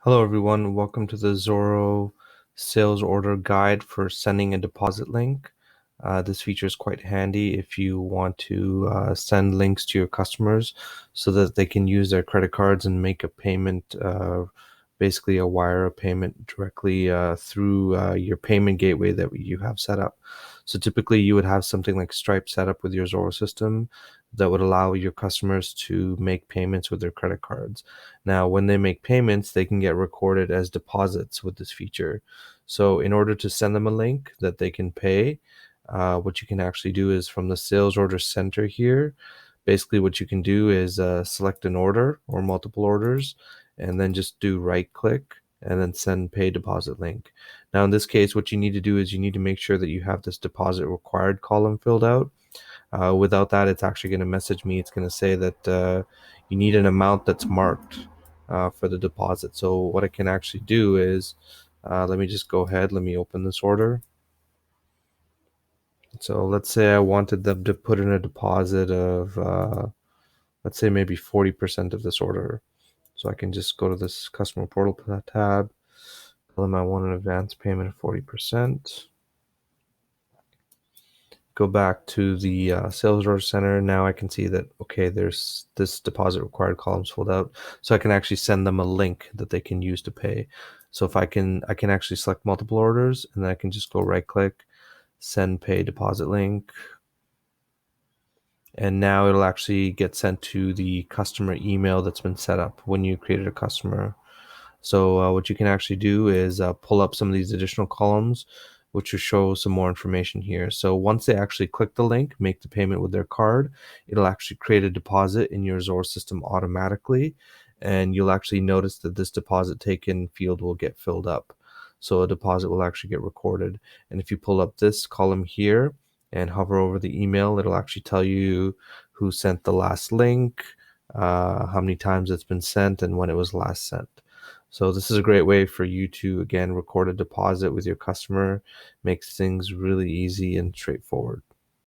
Hello everyone, welcome to the Xoro sales order guide for sending a deposit link. This feature is quite handy if you want to send links to your customers so that they can use their credit cards and make a payment, basically a wire payment directly through your payment gateway that you have set up. So typically you would have something like Stripe set up with your Xoro system that would allow your customers to make payments with their credit cards. Now, when they make payments, they can get recorded as deposits with this feature. So in order to send them a link that they can pay, what you can actually do is from the sales order center here, basically what you can do is select an order or multiple orders, and then just do right click and then send pay deposit link. Now, in this case, what you need to do is you need to make sure that you have this deposit required column filled out. Without that, it's actually going to message me. It's going to say that you need an amount that's marked for the deposit. So what I can actually do is, let me just go ahead. Let me open this order. So let's say I wanted them to put in a deposit of, let's say maybe 40% of this order. So I can just go to this customer portal tab, tell them I want an advance payment of 40%. Go back to the sales order center. Now I can see that, okay, there's this deposit required columns filled out. So I can actually send them a link that they can use to pay. So if I can actually select multiple orders, and then I can just go right click, send pay deposit link. And now it'll actually get sent to the customer email that's been set up when you created a customer. So what you can actually do is pull up some of these additional columns, which will show some more information here. So once they actually click the link, make the payment with their card, it'll actually create a deposit in your Xoro system automatically. And you'll actually notice that this deposit taken field will get filled up. So a deposit will actually get recorded. And if you pull up this column here and hover over the email, it'll actually tell you who sent the last link, how many times it's been sent, and when it was last sent. So this is a great way for you to, again, record a deposit with your customer. Makes things really easy and straightforward.